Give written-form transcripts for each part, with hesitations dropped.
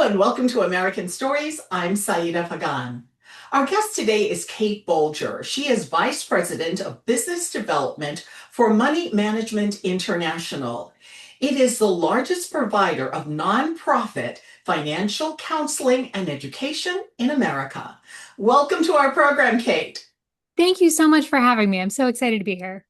and welcome to American Stories. I'm Saida Pagan. Our guest today is Kate Bulger. She is Vice President of Business Development for Money Management International. It is the largest provider of nonprofit financial counseling and education in America. Welcome to our program, Kate. Thank you so much for having me. I'm so excited to be here.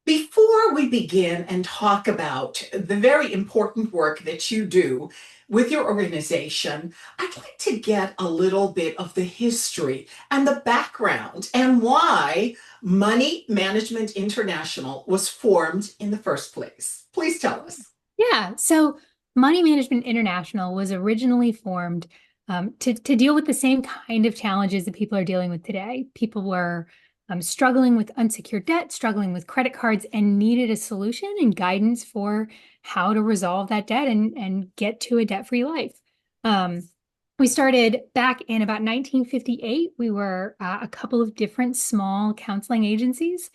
Before we begin and talk about the very important work that you do with your organization, I'd like to get a little bit of the history and the background and why Money Management International was formed in the first place. Please tell us. Yeah, so Money Management International was originally formed to deal with the same kind of challenges that people are dealing with today. People were struggling with unsecured debt, struggling with credit cards, and needed a solution and guidance for how to resolve that debt and get to a debt-free life. We started back in about 1958. We were a couple of different small counseling agencies.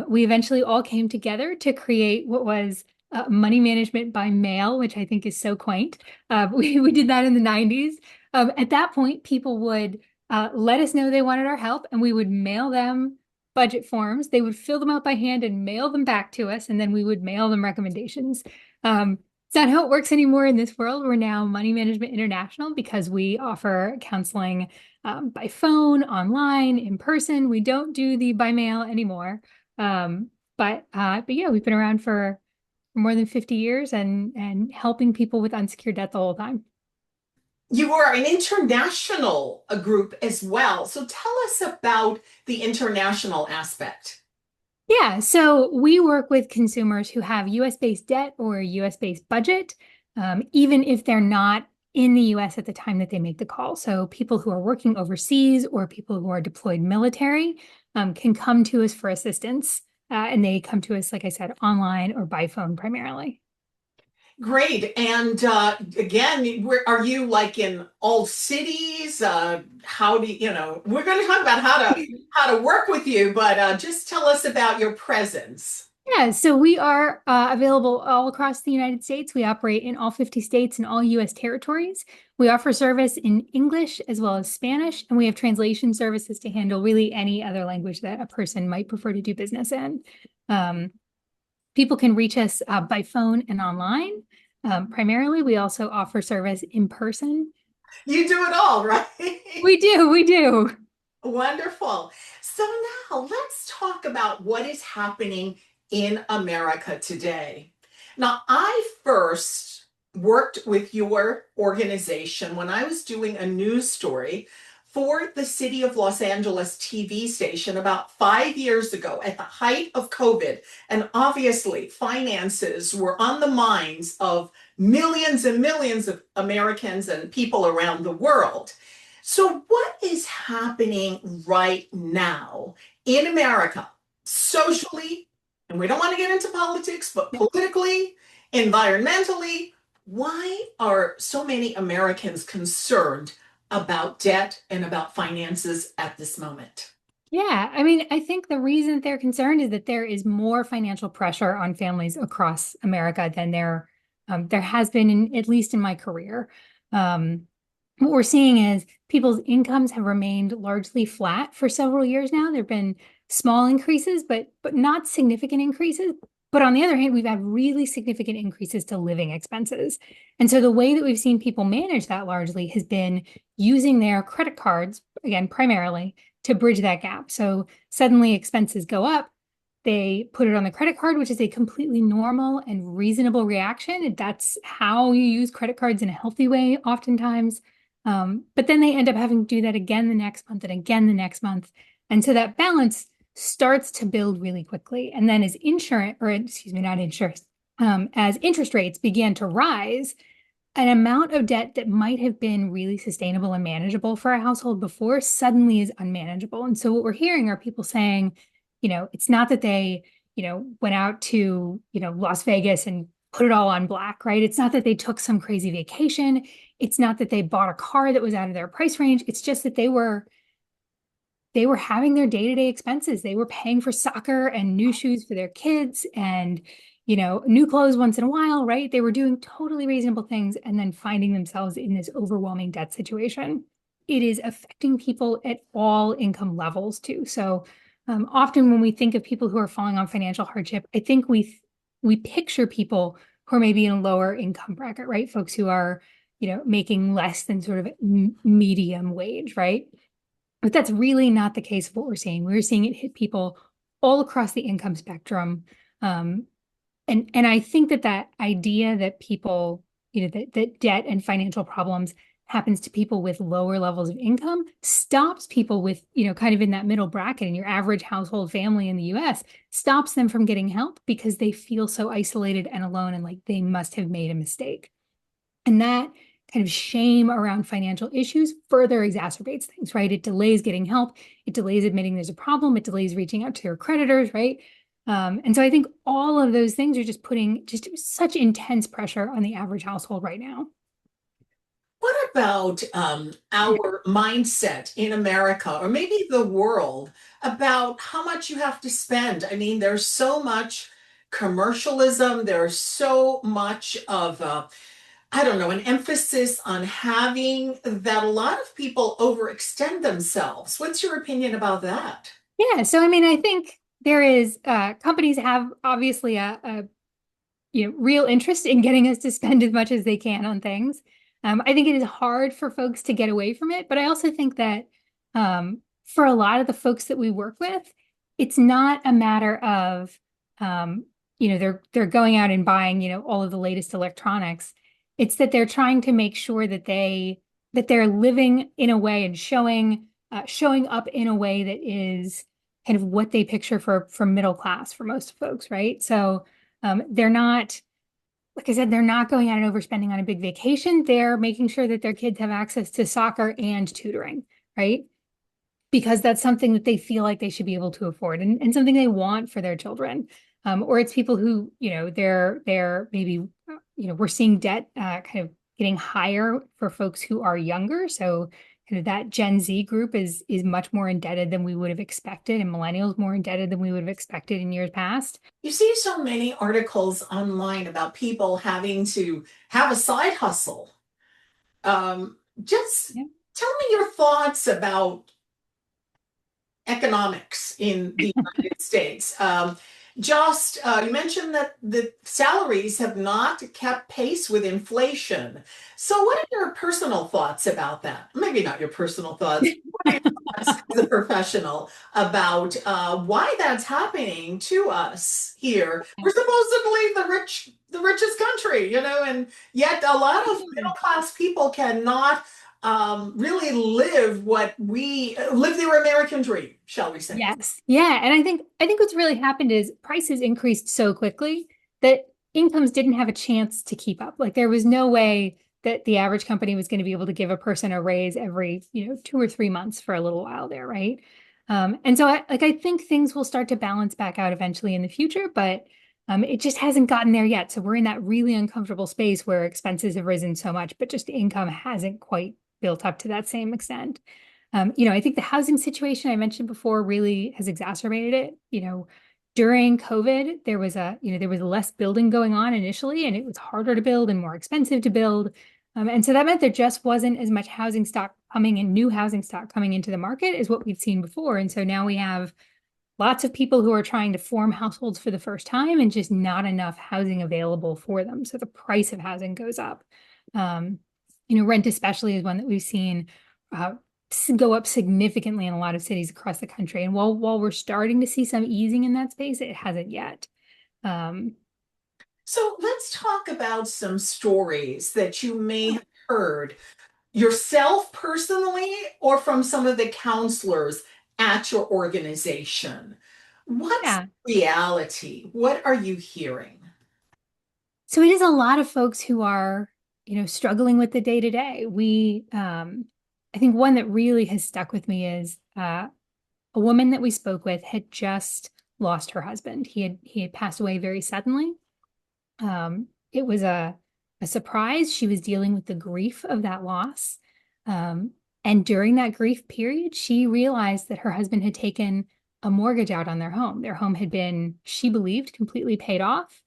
We eventually all came together to create what was money management by mail, which I think is so quaint. We did that in the 90s. At that point, people would let us know they wanted our help, and we would mail them budget forms. They would fill them out by hand and mail them back to us, and then we would mail them recommendations. It's not how it works anymore in this world. We're now Money Management International because we offer counseling by phone, online, in person. We don't do the by mail anymore. But yeah, we've been around for more than 50 years and helping people with unsecured debt the whole time. You are an international group as well. So tell us about the international aspect. Yeah, so we work with consumers who have US-based debt or a US-based budget, even if they're not in the US at the time that they make the call. So people who are working overseas or people who are deployed military can come to us for assistance. And they come to us, like I said, online or by phone primarily. Great. And again, are you like in all cities? How do we're going to talk about how to work with you, but just tell us about your presence. Yeah, so we are available all across the United States. We operate in all 50 states and all US territories. We offer service in English as well as Spanish, and we have translation services to handle really any other language that a person might prefer to do business in. Um, People can reach us by phone and online. Primarily, we also offer service in person. You do it all, right? We do. Wonderful. So now let's talk about what is happening in America today. Now, I first worked with your organization when I was doing a news story for the City of Los Angeles TV station about 5 years ago at the height of COVID. And obviously, finances were on the minds of millions and millions of Americans and people around the world. So, what is happening right now in America, socially? And we don't want to get into politics, but politically, environmentally, why are so many Americans concerned about debt and about finances at this moment? Yeah, I mean, I think the reason they're concerned is that there is more financial pressure on families across America than there has been at least in my career. What we're seeing is people's incomes have remained largely flat for several years now. There have been small increases, but not significant increases. But on the other hand, we've had really significant increases to living expenses. And so the way that we've seen people manage that largely has been using their credit cards, again, primarily, to bridge that gap. So suddenly expenses go up, they put it on the credit card, which is a completely normal and reasonable reaction. That's how you use credit cards in a healthy way, oftentimes. But then they end up having to do that again the next month and again the next month. And so that balance starts to build really quickly. And then as as interest rates began to rise, an amount of debt that might have been really sustainable and manageable for a household before suddenly is unmanageable. And so what we're hearing are people saying, it's not that they, went out to, Las Vegas and put it all on black, right? It's not that they took some crazy vacation. It's not that they bought a car that was out of their price range. It's just that they were having their day-to-day expenses. They were paying for soccer and new shoes for their kids and, new clothes once in a while, right? They were doing totally reasonable things and then finding themselves in this overwhelming debt situation. It is affecting people at all income levels too. So often when we think of people who are falling on financial hardship, I think we picture people who are maybe in a lower income bracket, right? Folks who are, making less than sort of medium wage, right? But that's really not the case of what we're seeing. We're seeing it hit people all across the income spectrum. Um, and I think that idea that people, that debt and financial problems happens to people with lower levels of income stops people with, kind of in that middle bracket in your average household family in the US, stops them from getting help because they feel so isolated and alone and like they must have made a mistake. And that kind of shame around financial issues further exacerbates things, right? It delays getting help. It delays admitting there's a problem. It delays reaching out to your creditors, right? And so I think all of those things are just putting just such intense pressure on the average household right now. What about our mindset in America or maybe the world about how much you have to spend? I mean, there's so much commercialism, there's so much of I don't know, an emphasis on having that a lot of people overextend themselves. What's your opinion about that? Yeah. So, I mean, I think there is, companies have obviously a real interest in getting us to spend as much as they can on things. I think it is hard for folks to get away from it, but I also think that for a lot of the folks that we work with, it's not a matter of they're going out and buying all of the latest electronics. It's that they're trying to make sure that they're living in a way and showing up in a way that is kind of what they picture for middle class for most folks, right? So they're not, like I said, they're not going out and overspending on a big vacation. They're making sure that their kids have access to soccer and tutoring, right? Because that's something that they feel like they should be able to afford and something they want for their children. Or it's people who, they're maybe, we're seeing debt kind of getting higher for folks who are younger. So kind of that Gen Z group is much more indebted than we would have expected, and millennials more indebted than we would have expected in years past. You see so many articles online about people having to have a side hustle. Just Yeah. tell me your thoughts about economics in the United States. Just you mentioned that the salaries have not kept pace with inflation. So, what are your personal thoughts about that? Maybe not your personal thoughts. What are your thoughts as a professional about why that's happening to us here? We're supposedly the richest country, and yet a lot of middle class people cannot really live their American dream, shall we say? Yes. Yeah. And I think what's really happened is prices increased so quickly that incomes didn't have a chance to keep up. Like there was no way that the average company was going to be able to give a person a raise every, 2 or 3 months for a little while there, right? And so I think things will start to balance back out eventually in the future, but it just hasn't gotten there yet. So we're in that really uncomfortable space where expenses have risen so much, but just income hasn't quite built up to that same extent. I think the housing situation I mentioned before really has exacerbated it. During COVID, there was less building going on initially, and it was harder to build and more expensive to build. And so that meant there just wasn't as much housing stock coming in, new housing stock coming into the market as what we'd seen before. And so now we have lots of people who are trying to form households for the first time and just not enough housing available for them. So the price of housing goes up. Um, rent especially is one that we've seen uh, go up significantly in a lot of cities across the country. And while we're starting to see some easing in that space, it hasn't yet. Um, So let's talk about some stories that you may have heard yourself personally or from some of the counselors at your organization. What's yeah. reality? What are you hearing? So it is a lot of folks who are, struggling with the day to day. I think one that really has stuck with me is a woman that we spoke with had just lost her husband. He had passed away very suddenly. It was a surprise. She was dealing with the grief of that loss. And during that grief period, she realized that her husband had taken a mortgage out on their home. Their home had been, she believed, completely paid off.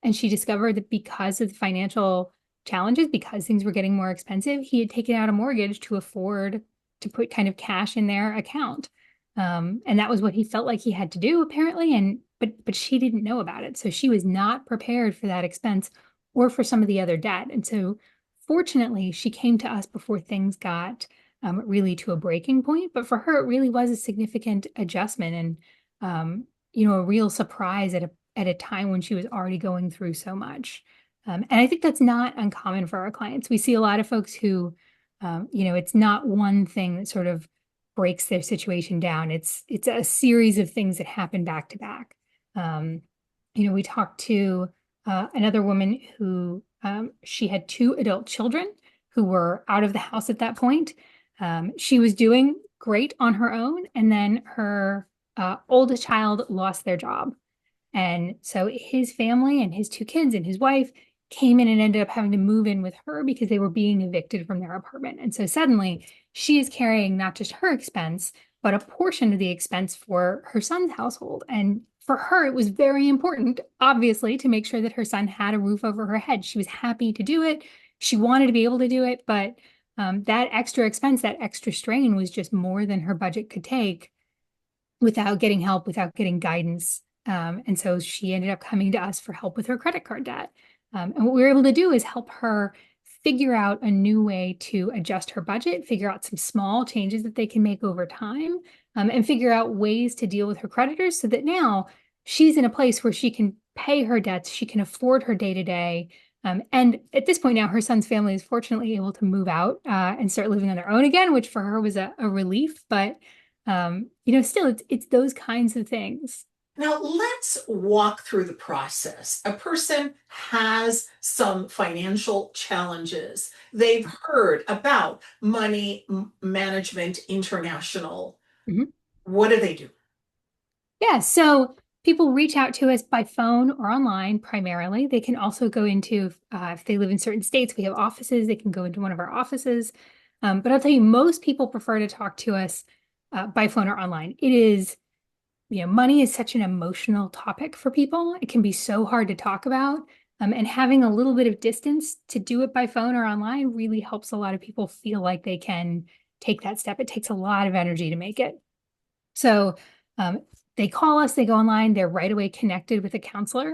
And she discovered that because of the financial challenges, because things were getting more expensive, he had taken out a mortgage to afford to put kind of cash in their account. And that was what he felt like he had to do, apparently. And but she didn't know about it. So she was not prepared for that expense or for some of the other debt. And so fortunately, she came to us before things got really to a breaking point. But for her, it really was a significant adjustment and a real surprise at a time when she was already going through so much. And I think that's not uncommon for our clients. We see a lot of folks who, it's not one thing that sort of breaks their situation down. It's a series of things that happen back to back. We talked to another woman who she had two adult children who were out of the house at that point. She was doing great on her own, and then her oldest child lost their job. And so his family and his two kids and his wife came in and ended up having to move in with her because they were being evicted from their apartment. And so suddenly she is carrying not just her expense, but a portion of the expense for her son's household. And for her, it was very important, obviously, to make sure that her son had a roof over her head. She was happy to do it. She wanted to be able to do it, but that extra expense, that extra strain was just more than her budget could take without getting help, without getting guidance. And so she ended up coming to us for help with her credit card debt. And what we were able to do is help her figure out a new way to adjust her budget, figure out some small changes that they can make over time, and figure out ways to deal with her creditors so that now she's in a place where she can pay her debts, she can afford her day-to-day. And at this point now, her son's family is fortunately able to move out and start living on their own again, which for her was a relief. But still, it's those kinds of things. Now, let's walk through the process. A person has some financial challenges. They've heard about Money Management International. Mhm. What do they do? Yeah, so people reach out to us by phone or online primarily. They can also go into, if they live in certain states, we have offices, they can go into one of our offices. But I'll tell you, most people prefer to talk to us by phone or online. It is, money is such an emotional topic for people. It can be so hard to talk about. And having a little bit of distance to do it by phone or online really helps a lot of people feel like they can take that step. It takes a lot of energy to make it. So they call us, they go online, they're right away connected with a counselor.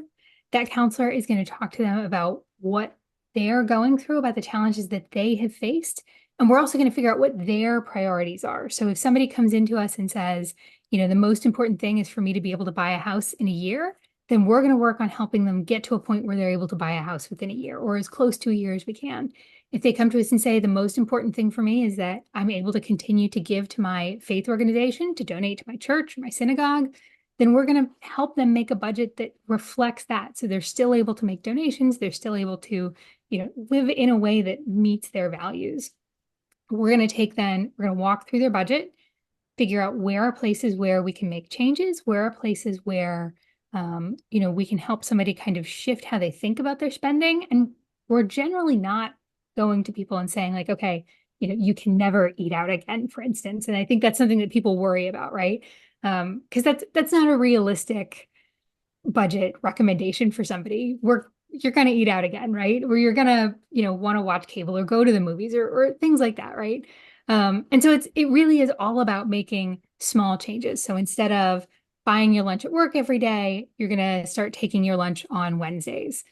That counselor is going to talk to them about what they're going through, about the challenges that they have faced. And we're also going to figure out what their priorities are. So if somebody comes into us and says, the most important thing is for me to be able to buy a house in a year, then we're going to work on helping them get to a point where they're able to buy a house within a year or as close to a year as we can. If they come to us and say, the most important thing for me is that I'm able to continue to give to my faith organization, to donate to my church, my synagogue, then we're going to help them make a budget that reflects that. So they're still able to make donations. They're still able to, live in a way that meets their values. We're going to walk through their budget, figure out where are places where we can make changes, where are places where, we can help somebody kind of shift how they think about their spending. And we're generally not going to people and saying like, okay, you can never eat out again, for instance. And I think that's something that people worry about, right? Because that's not a realistic budget recommendation for somebody. You're going to eat out again, right? Or you're going to, want to watch cable or go to the movies or things like that, right? And so it really is all about making small changes. So instead of buying your lunch at work every day, you're going to start taking your lunch on Wednesdays.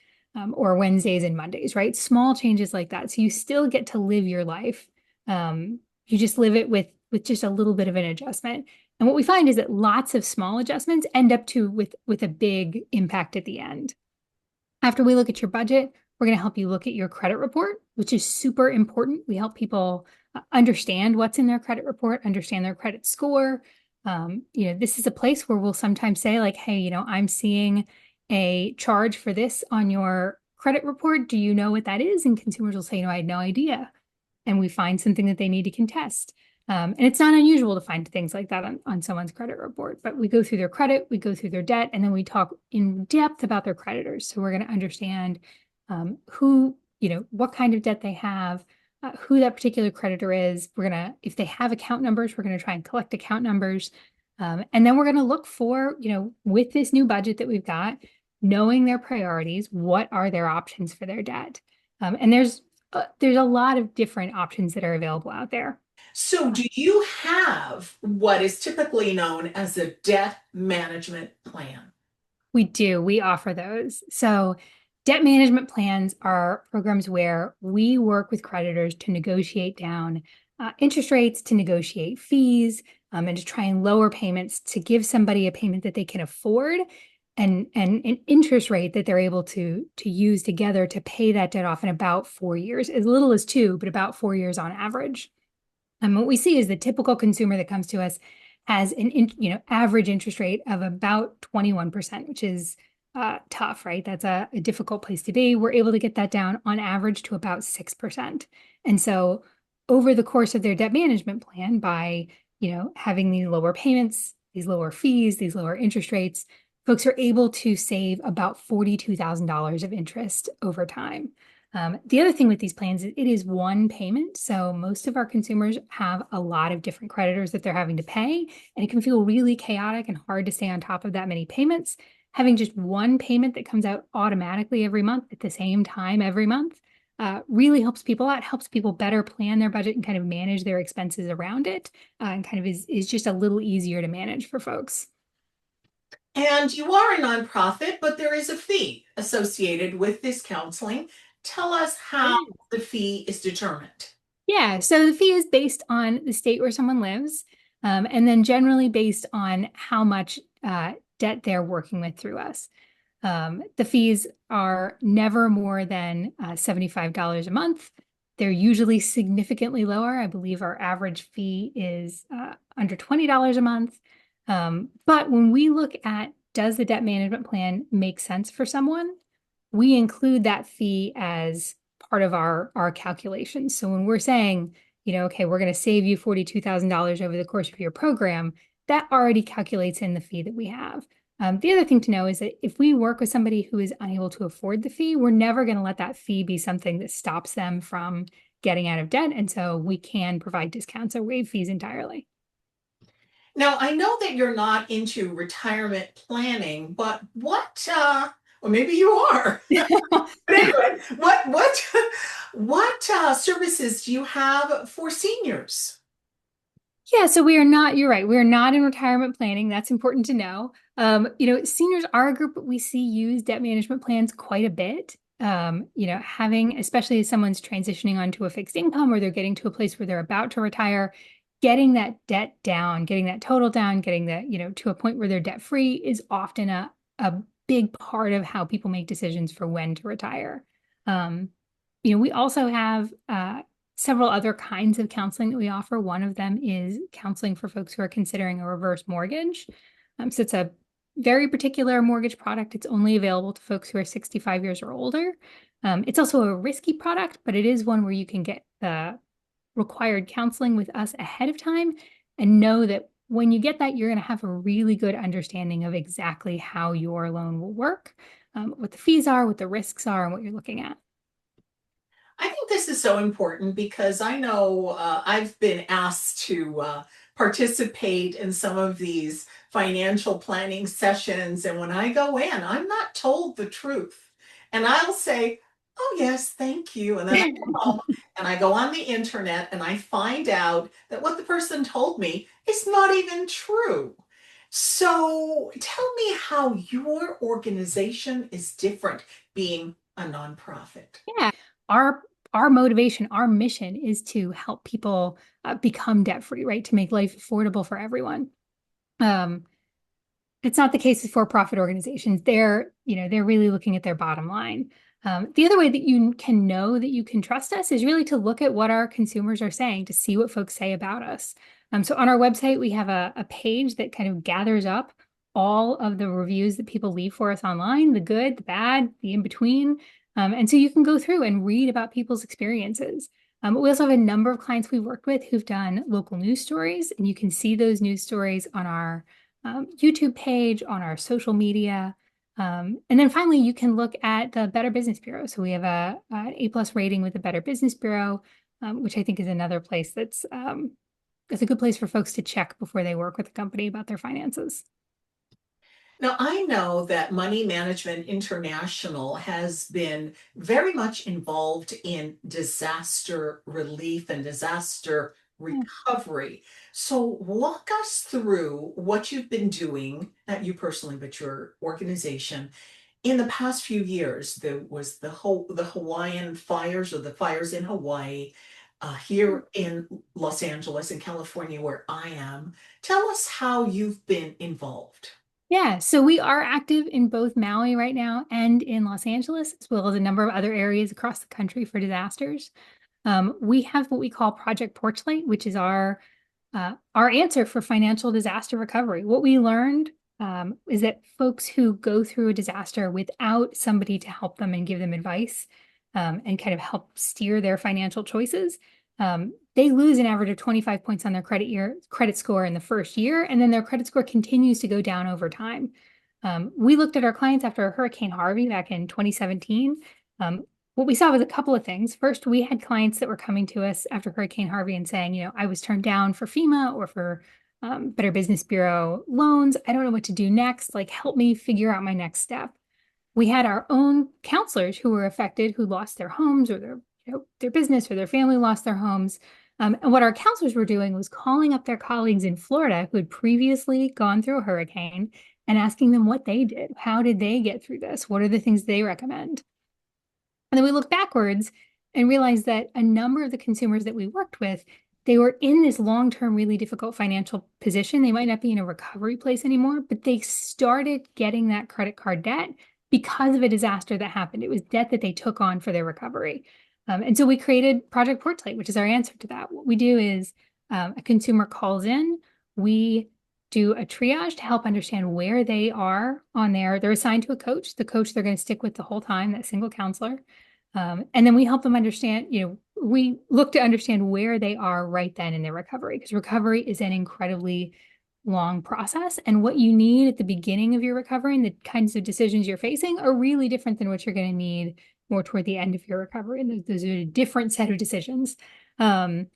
Or Wednesdays and Mondays, right? Small changes like that. So you still get to live your life. You just live it with just a little bit of an adjustment. And what we find is that lots of small adjustments end up with a big impact at the end. After we look at your budget, we're going to help you look at your credit report, which is super important. We help people understand what's in their credit report, understand their credit score. This is a place where we'll sometimes say like, hey, I'm seeing a charge for this on your credit report. Do you know what that is? And consumers will say, I had no idea. And we find something that they need to contest. And it's not unusual to find things like that on someone's credit report, but we go through their credit, we go through their debt, and then we talk in depth about their creditors. So we're going to understand who, what kind of debt they have, who that particular creditor is. If they have account numbers, we're going to try and collect account numbers. And then we're going to look for, with this new budget that we've got, knowing their priorities, what are their options for their debt. And there's a lot of different options that are available out there. So, do you have what is typically known as a debt management plan? We do. We offer those. So, debt management plans are programs where we work with creditors to negotiate down interest rates, to negotiate fees, and to try and lower payments to give somebody a payment that they can afford and an interest rate that they're able to use together to pay that debt off in about 4 years, as little as 2, but about 4 years on average. And what we see is the typical consumer that comes to us has an average interest rate of about 21%, which is tough, right? That's a difficult place to be. We're able to get that down on average to about 6%. And so over the course of their debt management plan, by having these lower payments, these lower fees, these lower interest rates, folks are able to save about $42,000 of interest over time. The other thing with these plans is it is one payment. So most of our consumers have a lot of different creditors that they're having to pay, and it can feel really chaotic and hard to stay on top of that many payments. Having just one payment that comes out automatically every month at the same time every month really helps people out, helps people better plan their budget and kind of manage their expenses around it, and kind of is just a little easier to manage for folks. And you are a nonprofit, but there is a fee associated with this counseling. Tell us how the fee is determined. Yeah, so the fee is based on the state where someone lives, and then generally based on how much debt they're working with through us. The fees are never more than $75 a month. They're usually significantly lower. I believe our average fee is under $20 a month. But when we look at, does the debt management plan make sense for someone, we include that fee as part of our calculations. So when we're saying, okay, we're going to save you $42,000 over the course of your program, that already calculates in the fee that we have. The other thing to know is that if we work with somebody who is unable to afford the fee, we're never going to let that fee be something that stops them from getting out of debt. And so we can provide discounts or waive fees entirely. Now, I know that you're not into retirement planning, but well, maybe you are. But anyway, what services do you have for seniors? Yeah, so we are not, you're right, we're not in retirement planning. That's important to know. Seniors are a group that we see use debt management plans quite a bit. Having, especially as someone's transitioning onto a fixed income or they're getting to a place where they're about to retire, getting that debt down, getting that total down, getting that, to a point where they're debt free is often a big part of how people make decisions for when to retire. We also have several other kinds of counseling that we offer. One of them is counseling for folks who are considering a reverse mortgage. So it's a very particular mortgage product. It's only available to folks who are 65 years or older. It's also a risky product, but it is one where you can get the required counseling with us ahead of time and know that when you get that, you're going to have a really good understanding of exactly how your loan will work, what the fees are, what the risks are, and what you're looking at. I think this is so important because I know I've been asked to participate in some of these financial planning sessions. And when I go in, I'm not told the truth. And I'll say, oh, yes, thank you. And then I go home and I go on the internet and I find out that what the person told me is not even true. So tell me how your organization is different being a nonprofit. Yeah. Our motivation, our mission is to help people become debt free, right? To make life affordable for everyone. It's not the case with for-profit organizations. They're really looking at their bottom line. The other way that you can know that you can trust us is really to look at what our consumers are saying, to see what folks say about us. So on our website, we have a page that kind of gathers up all of the reviews that people leave for us online, the good, the bad, the in-between. And so you can go through and read about people's experiences. But we also have a number of clients we've worked with who've done local news stories, and you can see those news stories on our YouTube page, on our social media. And then finally, you can look at the Better Business Bureau. So we have an A+ rating with the Better Business Bureau, which I think is another place that's a good place for folks to check before they work with a company about their finances. Now, I know that Money Management International has been very much involved in disaster relief and disaster recovery. So, walk us through what you've been doing, not you personally, but your organization, in the past few years. There was the Hawaiian fires, or the fires in Hawaii, here in Los Angeles, in California, where I am. Tell us how you've been involved. Yeah, so we are active in both Maui right now and in Los Angeles, as well as a number of other areas across the country for disasters. We have what we call Project Porchlight, which is our answer for financial disaster recovery. What we learned is that folks who go through a disaster without somebody to help them and give them advice and kind of help steer their financial choices, they lose an average of 25 points on their credit score in the first year, and then their credit score continues to go down over time. We looked at our clients after Hurricane Harvey back in 2017. What we saw was a couple of things. First, we had clients that were coming to us after Hurricane Harvey and saying, I was turned down for FEMA or for Better Business Bureau loans. I don't know what to do next. Like, help me figure out my next step. We had our own counselors who were affected, who lost their homes, or their business, or their family lost their homes. And what our counselors were doing was calling up their colleagues in Florida who had previously gone through a hurricane and asking them what they did. How did they get through this? What are the things they recommend? And then we looked backwards and realized that a number of the consumers that we worked with, they were in this long-term, really difficult financial position. They might not be in a recovery place anymore, but they started getting that credit card debt because of a disaster that happened. It was debt that they took on for their recovery. And so we created Project Porchlight, which is our answer to that. What we do is a consumer calls in, we do a triage to help understand where they are on they're assigned to a coach, the coach they're going to stick with the whole time, that single counselor. And then we help them understand, we look to understand where they are right then in their recovery, because recovery is an incredibly long process. And what you need at the beginning of your recovery and the kinds of decisions you're facing are really different than what you're going to need more toward the end of your recovery. And those are a different set of decisions. And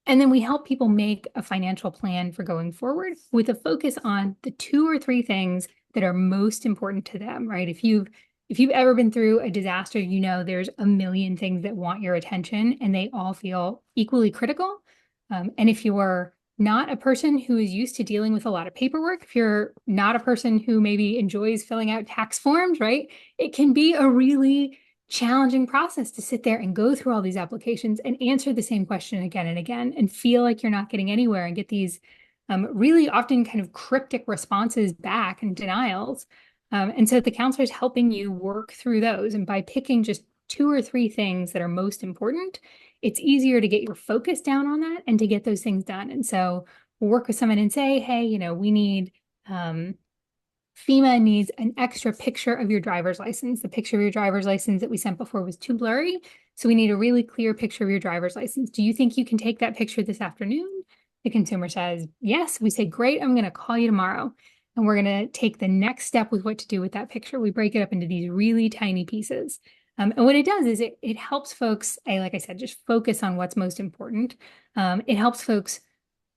then we help people make a financial plan for going forward with a focus on the 2 or 3 things that are most important to them, right? If you've ever been through a disaster, there's a million things that want your attention and they all feel equally critical. And if you're not a person who is used to dealing with a lot of paperwork, if you're not a person who maybe enjoys filling out tax forms, right? It can be a really challenging process to sit there and go through all these applications and answer the same question again and again and feel like you're not getting anywhere and get these really often kind of cryptic responses back and denials. And so the counselor is helping you work through those. And by picking just 2 or 3 things that are most important, it's easier to get your focus down on that and to get those things done. And so we'll work with someone and say, hey, we need FEMA needs an extra picture of your driver's license. The picture of your driver's license that we sent before was too blurry. So we need a really clear picture of your driver's license. Do you think you can take that picture this afternoon? The consumer says, yes. We say, great, I'm going to call you tomorrow. And we're going to take the next step with what to do with that picture. We break it up into these really tiny pieces. And what it does is it helps folks, like I said, just focus on what's most important. It helps folks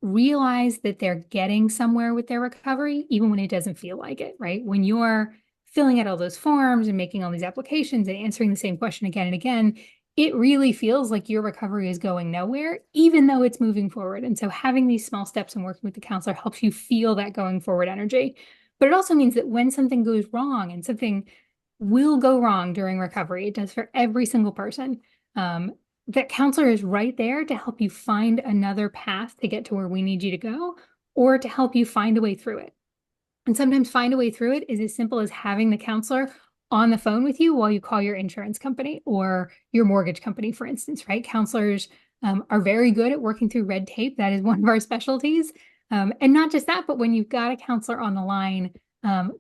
realize that they're getting somewhere with their recovery, even when it doesn't feel like it, right? When you're filling out all those forms and making all these applications and answering the same question again and again, it really feels like your recovery is going nowhere, even though it's moving forward. And so having these small steps and working with the counselor helps you feel that going forward energy. But it also means that when something goes wrong, and something will go wrong during recovery, it does for every single person, that counselor is right there to help you find another path to get to where we need you to go, or to help you find a way through it. And sometimes find a way through it is as simple as having the counselor on the phone with you while you call your insurance company or your mortgage company, for instance, right? Counselors are very good at working through red tape. That is one of our specialties. And not just that, but when you've got a counselor on the line,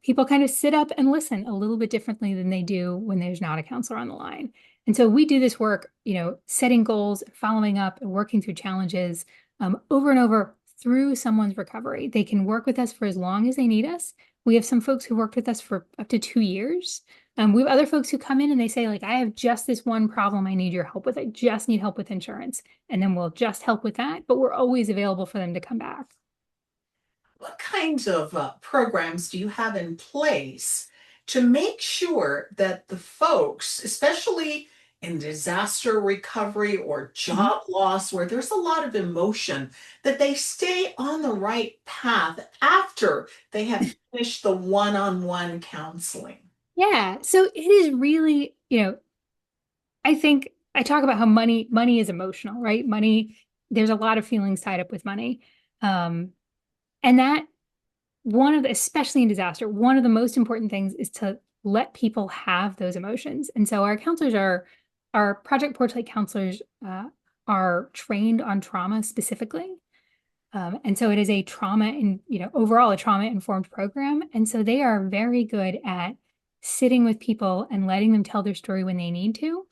people kind of sit up and listen a little bit differently than they do when there's not a counselor on the line. And so we do this work, setting goals, following up, and working through challenges over and over through someone's recovery. They can work with us for as long as they need us. We have some folks who worked with us for up to 2 years. We have other folks who come in and they say, I have just this one problem I need your help with. I just need help with insurance. And then we'll just help with that. But we're always available for them to come back. What kinds of programs do you have in place to make sure that the folks, especially in disaster recovery or Mhm. job loss, where there's a lot of emotion, that they stay on the right path after they have finished the one-on-one counseling? Yeah. So it is really, I think I talk about how money is emotional, right? Money, there's a lot of feelings tied up with money. Um, and that especially in disaster, one of the most important things is to let people have those emotions. And so our Project Portrait counselors are trained on trauma specifically. And so it is a trauma and, overall a trauma informed program. And so they are very good at sitting with people and letting them tell their story when they need to,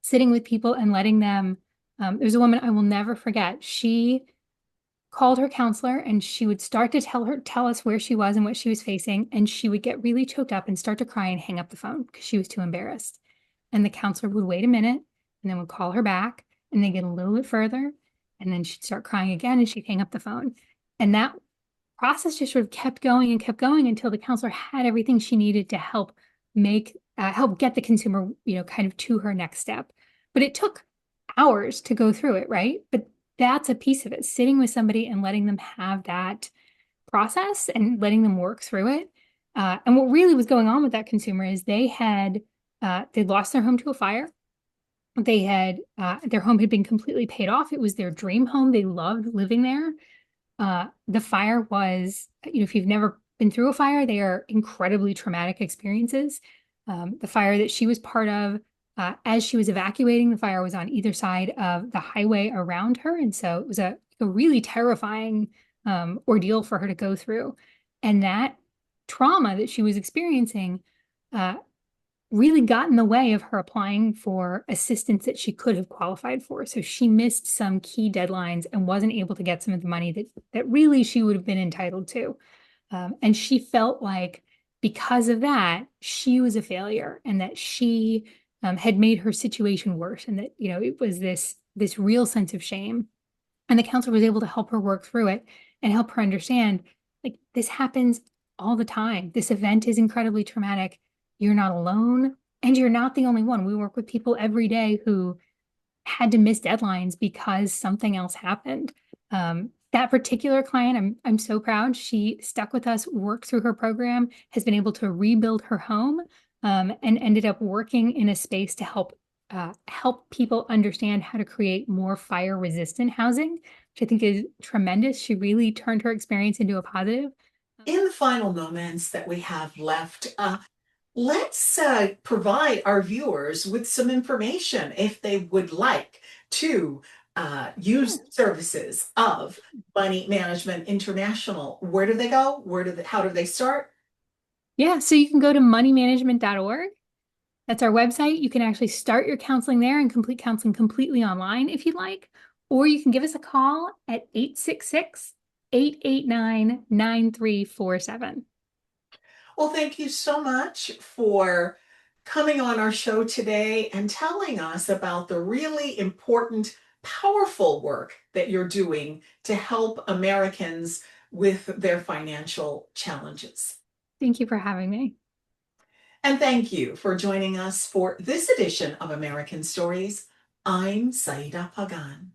sitting with people and letting them. There's a woman I will never forget. She called her counselor and she would start to tell us where she was and what she was facing. And she would get really choked up and start to cry and hang up the phone because she was too embarrassed. And the counselor would wait a minute and then would call her back and then get a little bit further. And then she'd start crying again and she'd hang up the phone. And that process just sort of kept going until the counselor had everything she needed to help get the consumer, kind of to her next step. But it took hours to go through it, right? But that's a piece of it, sitting with somebody and letting them have that process and letting them work through it. And what really was going on with that consumer is they'd lost their home to a fire. They had their home had been completely paid off. It was their dream home. They loved living there. The fire was, if you've never been through a fire, they are incredibly traumatic experiences. The fire that she was part of, as she was evacuating, the fire was on either side of the highway around her. And so it was a really terrifying ordeal for her to go through. And that trauma that she was experiencing uh, really got in the way of her applying for assistance that she could have qualified for. So she missed some key deadlines and wasn't able to get some of the money that really she would have been entitled to. And she felt like because of that, she was a failure and that she had made her situation worse and that, it was this real sense of shame. And the counselor was able to help her work through it and help her understand like this happens all the time. This event is incredibly traumatic. You're not alone and you're not the only one. We work with people every day who had to miss deadlines because something else happened. That particular client, I'm so proud. She stuck with us, worked through her program, has been able to rebuild her home, and ended up working in a space to help people understand how to create more fire resistant housing, which I think is tremendous. She really turned her experience into a positive. In the final moments that we have left, let's provide our viewers with some information if they would like to use Sure. services of Money Management International. Where do they go? How do they start? Yeah, so you can go to moneymanagement.org. That's our website. You can actually start your counseling there and complete counseling completely online if you'd like. Or you can give us a call at 866-889-9347. Well, thank you so much for coming on our show today and telling us about the really important, powerful work that you're doing to help Americans with their financial challenges. Thank you for having me. And thank you for joining us for this edition of American Stories. I'm Saida Pagan.